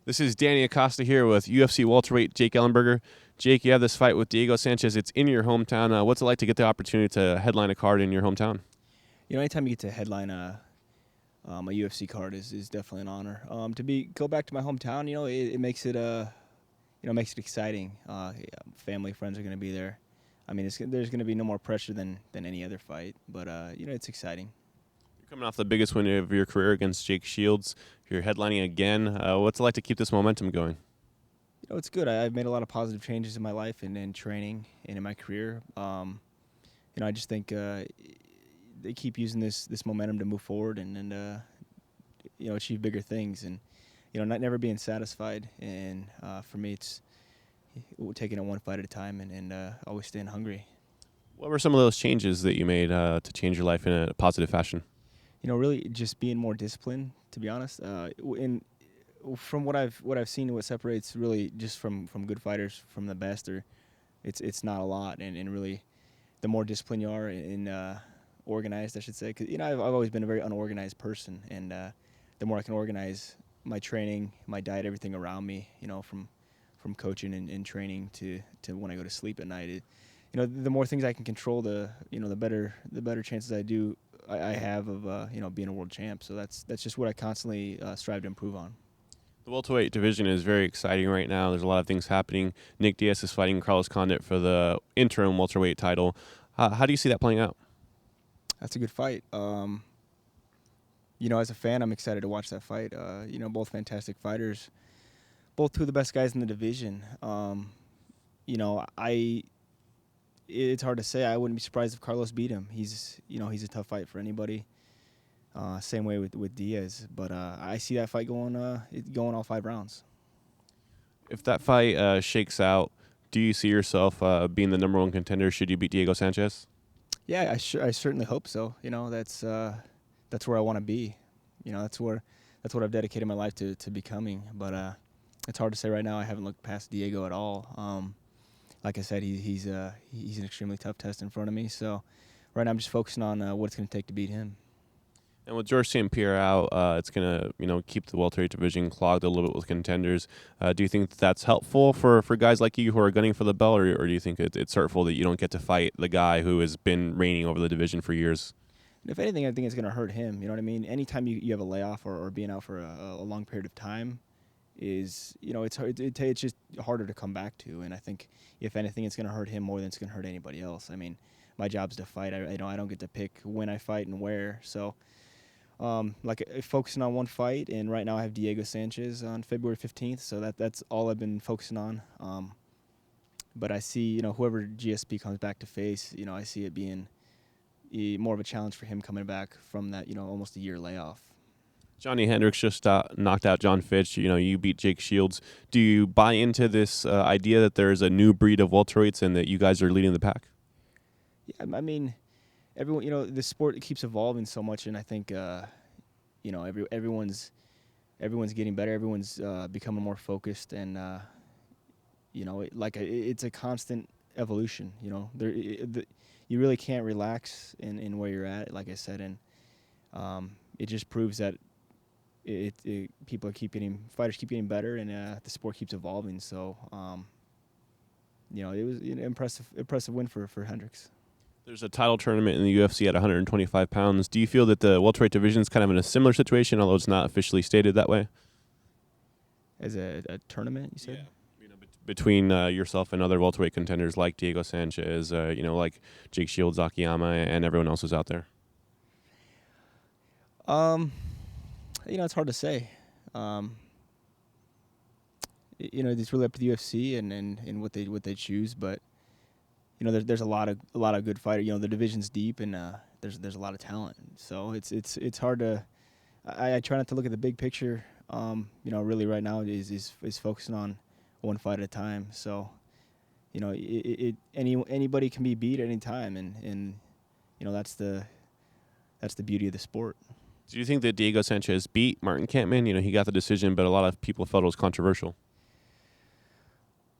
This is Danny Acosta here with UFC welterweight Jake Ellenberger. Jake, you have this fight with Diego Sanchez. It's in your hometown. What's it like to get the opportunity to headline a card in your hometown? Anytime you get to headline a UFC card is definitely an honor. Go back to my hometown, it makes it makes it exciting. Family, friends are going to be there. I mean, there's going to be no more pressure than any other fight, but it's exciting. You're coming off the biggest win of your career against Jake Shields. You're headlining again. What's it like to keep this momentum going? It's good. I've made a lot of positive changes in my life and in training and in my career. I just think they keep using this momentum to move forward and achieve bigger things, and not never being satisfied. And for me, it's taking it one fight at a time and always staying hungry. What were some of those changes that you made to change your life in a positive fashion? Really just being more disciplined, to be honest. From what I've seen, what separates really just from good fighters from the best, it's not a lot, and really the more disciplined you are and organized, I should say, because I've always been a very unorganized person, and the more I can organize my training, my diet, everything around me, from coaching and training to when I go to sleep at night, the more things I can control, the better chances I have of being a world champ. So that's just what I constantly strive to improve on. The welterweight division is very exciting right now. There's a lot of things happening. Nick Diaz is fighting Carlos Condit for the interim welterweight title. How do you see that playing out? That's a good fight. As a fan, I'm excited to watch that fight. Both fantastic fighters, both two of the best guys in the division. It's hard to say. I wouldn't be surprised if Carlos beat him. He's a tough fight for anybody. Same way with Diaz, but I see that fight going all 5 rounds. If that fight shakes out, do you see yourself being the number 1 contender should you beat Diego Sanchez? Yeah, I certainly hope so. That's where I want to be. That's what I've dedicated my life to becoming. But it's hard to say right now. I haven't looked past Diego at all. Like I said, he's an extremely tough test in front of me. So right now I'm just focusing on what it's going to take to beat him. And with Georges St-Pierre out, it's going to keep the welterweight division clogged a little bit with contenders. Do you think that's helpful for guys like you who are gunning for the belt, or do you think it's hurtful that you don't get to fight the guy who has been reigning over the division for years? If anything, I think it's going to hurt him. You know what I mean? Anytime you have a layoff or being out for a long period of time, it's hard. It's just harder to come back to. And I think if anything, it's going to hurt him more than it's going to hurt anybody else. I mean, my job's to fight. I don't get to pick when I fight and where. So. Focusing on one fight, and right now I have Diego Sanchez on February 15th, so that's all I've been focusing on. But I see, whoever GSP comes back to face, I see it being more of a challenge for him coming back from that, almost a year layoff. Johnny Hendricks just knocked out John Fitch. You beat Jake Shields. Do you buy into this idea that there's a new breed of welterweights and that you guys are leading the pack? Yeah, I mean, everyone, the sport keeps evolving so much, and I think, everyone's getting better. Everyone's becoming more focused, and it's a constant evolution. You really can't relax in where you're at, like I said, and it just proves that fighters keep getting better, and the sport keeps evolving. So, it was an impressive win for Hendricks. There's a title tournament in the UFC at 125 pounds. Do you feel that the welterweight division is kind of in a similar situation, although it's not officially stated that way? As a tournament, you said? Yeah. Between yourself and other welterweight contenders like Diego Sanchez, like Jake Shields, Akiyama, and everyone else who's out there. It's hard to say. It's really up to the UFC and what they choose, but. There's a lot of good fighters. The division's deep, and there's a lot of talent. So it's hard to. I try not to look at the big picture. Really right now is focusing on one fight at a time. So, anybody can be beat at any time, and that's the beauty of the sport. Do you think that Diego Sanchez beat Martin Kampmann? He got the decision, but a lot of people felt it was controversial.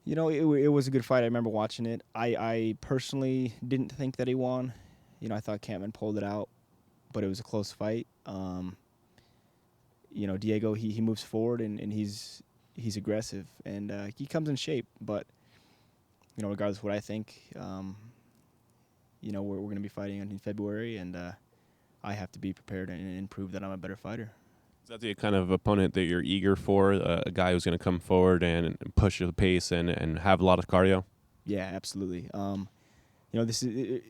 It was a good fight. I remember watching it. I personally didn't think that he won. I thought Kampmann pulled it out, but it was a close fight. Diego, he moves forward, and he's he's aggressive, and he comes in shape. But regardless of what I think, we're going to be fighting in February, and I have to be prepared and prove that I'm a better fighter. Is that the kind of opponent that you're eager for? A guy who's going to come forward and push the pace and have a lot of cardio? Yeah, absolutely. This is,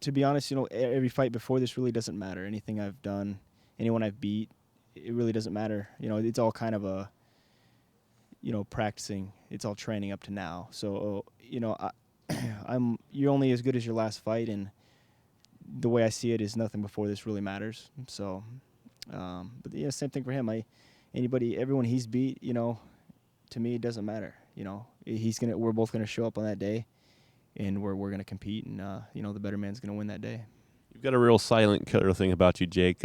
to be honest, every fight before this really doesn't matter. Anything I've done, anyone I've beat, it really doesn't matter. It's all kind of a, practicing. It's all training up to now. So, you're only as good as your last fight, and the way I see it is nothing before this really matters. So, but yeah, same thing for him. Everyone he's beat, to me it doesn't matter. We're both gonna show up on that day, and we're gonna compete, and the better man's gonna win that day. You've got a real silent killer thing about you, Jake.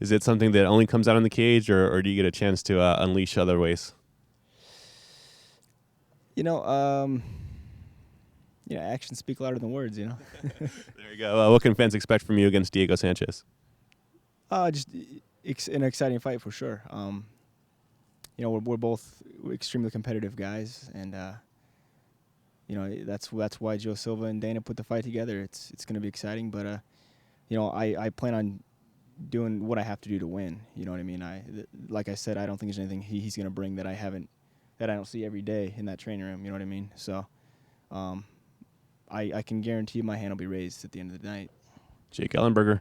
Is it something that only comes out in the cage, or do you get a chance to unleash other ways? Actions speak louder than words. There you go. What can fans expect from you against Diego Sanchez? Just an exciting fight for sure. We're both extremely competitive guys, and that's why Joe Silva and Dana put the fight together. It's going to be exciting, but I plan on doing what I have to do to win. You know what I mean? Like I said, I don't think there's anything he's going to bring that I don't see every day in that training room. You know what I mean? So, I can guarantee my hand will be raised at the end of the night. Jake Ellenberger.